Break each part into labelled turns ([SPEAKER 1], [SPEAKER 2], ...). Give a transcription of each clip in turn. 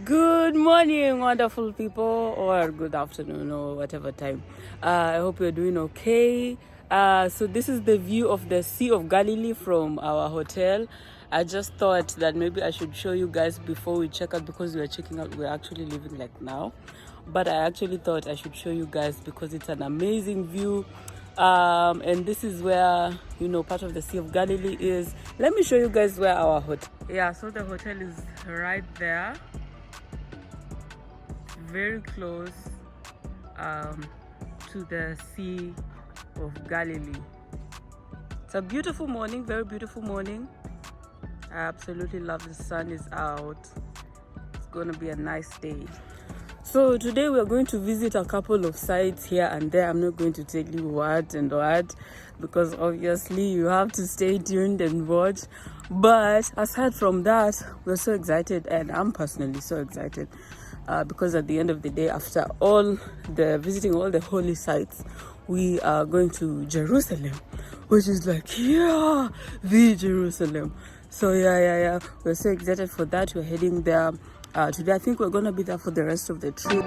[SPEAKER 1] Good morning, wonderful people, or good afternoon, or whatever time. I hope you're doing okay. So this is the view of the Sea of Galilee from our hotel. I just thought that maybe I should show you guys before we check out, because we are checking out. We're actually leaving like now, but I actually thought I should show you guys because it's an amazing view. And this is where, part of the Sea of Galilee is. Let me show you guys where our hotel. Yeah, so the hotel is right there, very close to the Sea of Galilee. It's a beautiful morning, very beautiful morning. I absolutely love the sun is out. It's going to be a nice day. So today we are going to visit a couple of sites here and there. I'm not going to tell you what and what, because obviously you have to stay tuned and watch. But aside from that, we're so excited, and I'm personally so excited because at the end of the day, after all the visiting all the holy sites, we are going to Jerusalem, which is like, the Jerusalem. So yeah, we're so excited for that. We're heading there today. I think we're gonna be there for the rest of the trip.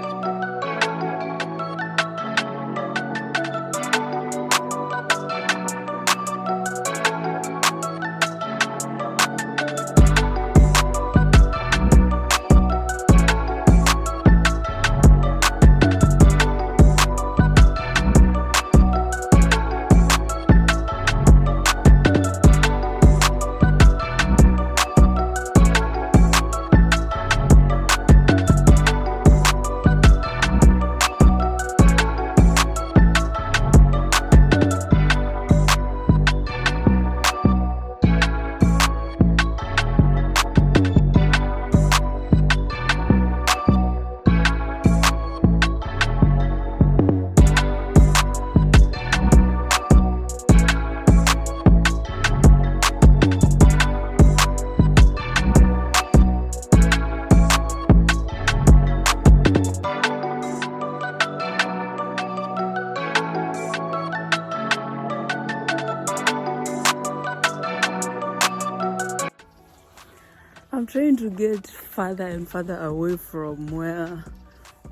[SPEAKER 1] I'm trying to get further and further away from where,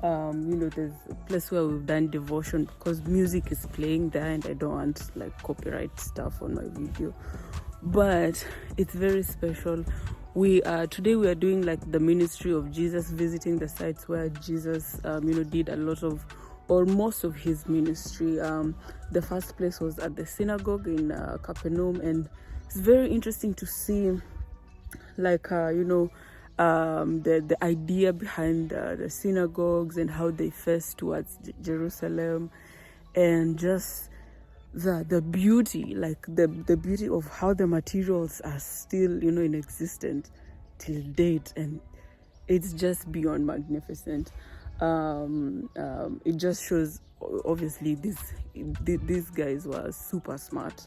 [SPEAKER 1] there's a place where we've done devotion, because music is playing there and I don't want like copyright stuff on my video. But it's very special. Today we are doing like the ministry of Jesus, visiting the sites where Jesus, did a lot of, or most of his ministry. The first place was at the synagogue in Capernaum, and it's very interesting to see like the idea behind the synagogues and how they face towards Jerusalem, and just the beauty, like the beauty of how the materials are still in existence till date, and it's just beyond magnificent. It just shows, obviously these guys were super smart.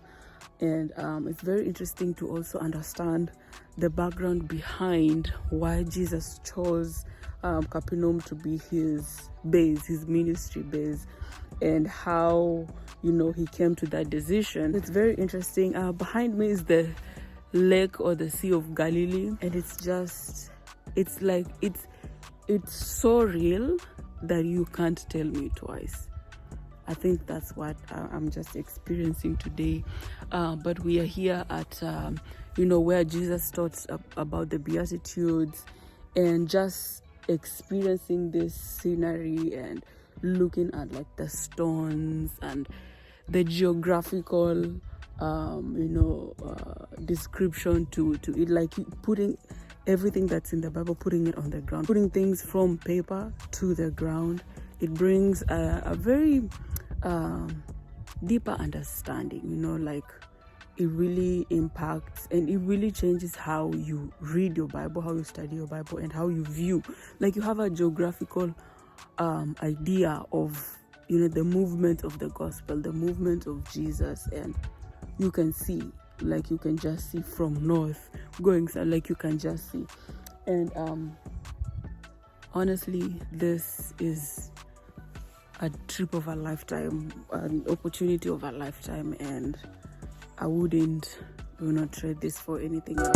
[SPEAKER 1] And it's very interesting to also understand the background behind why Jesus chose Capernaum to be his base, his ministry base, and how he came to that decision. It's very interesting. Behind me is the lake, or the Sea of Galilee, and it's so real that you can't tell me twice. I think that's what I'm just experiencing today. But we are here at, where Jesus taught about the Beatitudes, and just experiencing this scenery and looking at like the stones and the geographical, description to it, like putting everything that's in the Bible, putting it on the ground, putting things from paper to the ground. It brings a very deeper understanding, like it really impacts and it really changes how you read your Bible, how you study your Bible, and how you view, like you have a geographical idea of the movement of the gospel, the movement of Jesus, and you can see, like you can just see from north going south, like you can just see. And honestly, this is a trip of a lifetime, an opportunity of a lifetime, and I will not trade this for anything else.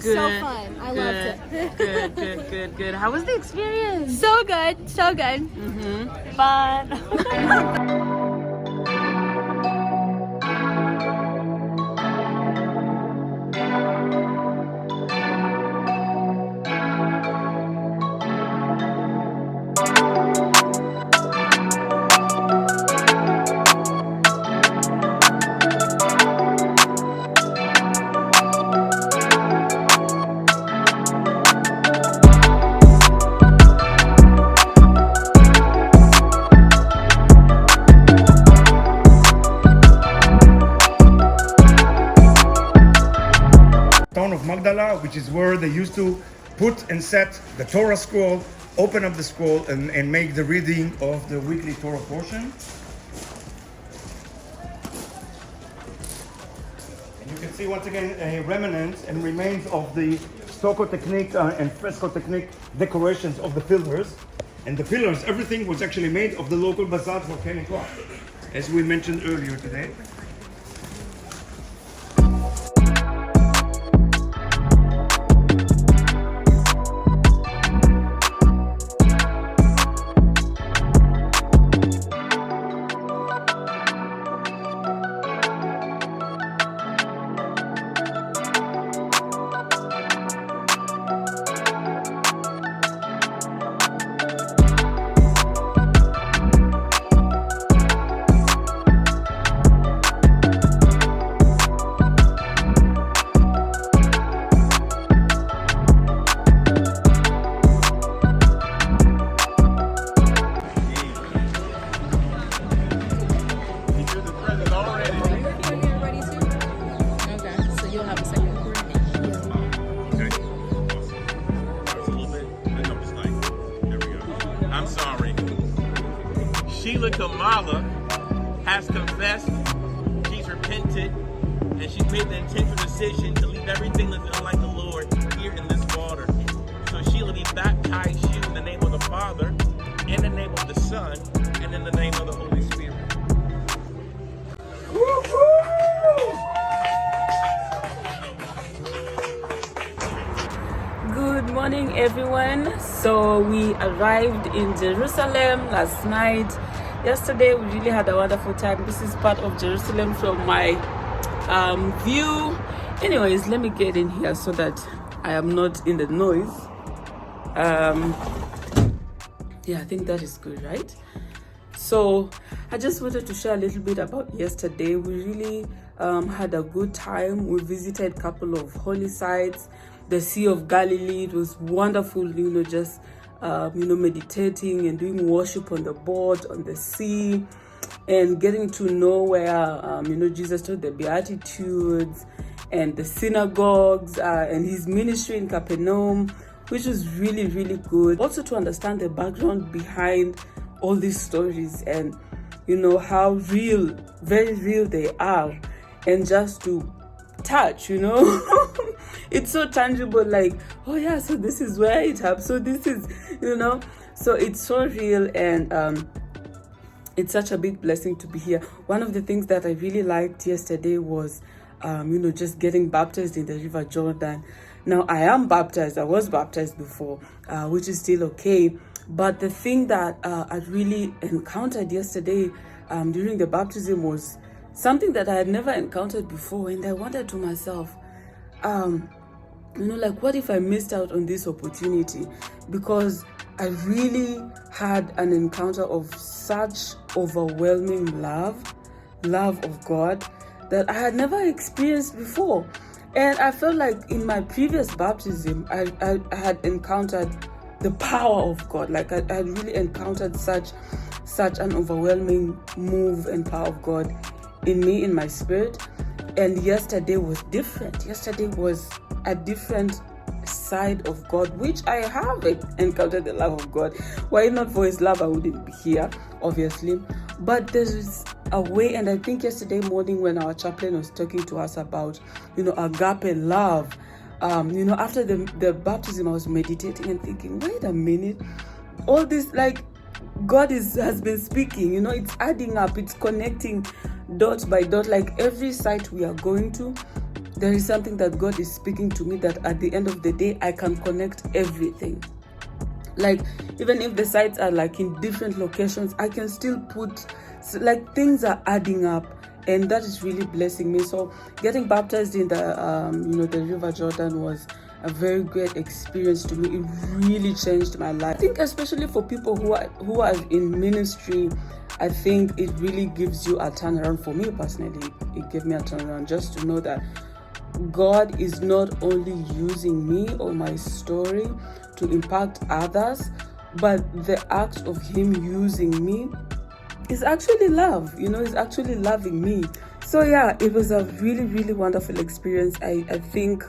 [SPEAKER 2] was so fun. I loved it.
[SPEAKER 1] Good. How was the experience?
[SPEAKER 2] So good. Fun.
[SPEAKER 3] Town of Magdala, which is where they used to put and set the Torah scroll, open up the scroll, and make the reading of the weekly Torah portion. And you can see once again a remnant and remains of the stucco technique and fresco technique decorations of the pillars. And the pillars, everything was actually made of the local basalt volcanic rock, as we mentioned earlier today.
[SPEAKER 4] Kamala has confessed, she's repented, and she's made the intentional decision to leave everything that's unlike the Lord here in this water. So she'll be baptized you in the name of the Father, in the name of the Son, and in the name of the Holy Spirit.
[SPEAKER 1] Good morning, everyone. So we arrived in Jerusalem last night. Yesterday we really had a wonderful time. This is part of Jerusalem from my view. Anyways, let me get in here so that I am not in the noise. Yeah, I think that is good, right? So I just wanted to share a little bit about yesterday. We really had a good time. We visited a couple of holy sites, the Sea of Galilee. It was wonderful, just meditating and doing worship on the boat, on the sea, and getting to know where, Jesus taught the Beatitudes and the synagogues and his ministry in Capernaum, which was really, really good. Also to understand the background behind all these stories and, how real, very real they are. And just to touch, it's so tangible, like, oh yeah, so this is where it happened, so this is, so it's so real, and it's such a big blessing to be here. One of the things that I really liked yesterday was just getting baptized in the River Jordan. Now I am baptized, I was baptized before, which is still okay, but the thing that I really encountered yesterday during the baptism was something that I had never encountered before, and I wondered to myself, what if I missed out on this opportunity? Because I really had an encounter of such overwhelming love of God that I had never experienced before. And I felt like in my previous baptism, I had encountered the power of God. Like I had really encountered such an overwhelming move and power of God in me, in my spirit. And yesterday was different. Yesterday was a different side of God, which I have encountered the love of God. Why not for his love, I wouldn't be here, obviously. But there is a way, and I think yesterday morning when our chaplain was talking to us about, agape love, after the baptism, I was meditating and thinking, wait a minute, all this, like, God has been speaking, it's adding up, it's connecting dot by dot. Like every site we are going to, there is something that God is speaking to me, that at the end of the day I can connect everything. Like, even if the sites are like in different locations, I can still put, like, things are adding up, and that is really blessing me. So getting baptized in the the River Jordan was a very great experience to me. It really changed my life. I think especially for people who are in ministry, I think it really gives you a turnaround. For me personally, it gave me a turnaround, just to know that God is not only using me or my story to impact others, but the act of Him using me is actually love. He's actually loving me. So yeah, it was a really, really wonderful experience. I think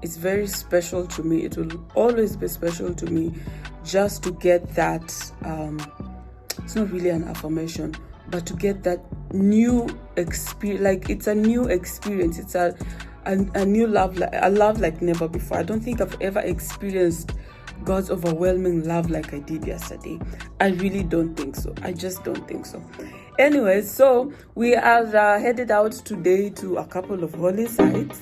[SPEAKER 1] it's very special to me. It will always be special to me, just to get that, it's not really an affirmation, but to get that new experience. Like, it's a new experience. It's a new love, a love like never before. I don't think I've ever experienced God's overwhelming love like I did yesterday. I really don't think so. I just don't think so. Anyway, so we are headed out today to a couple of holy sites.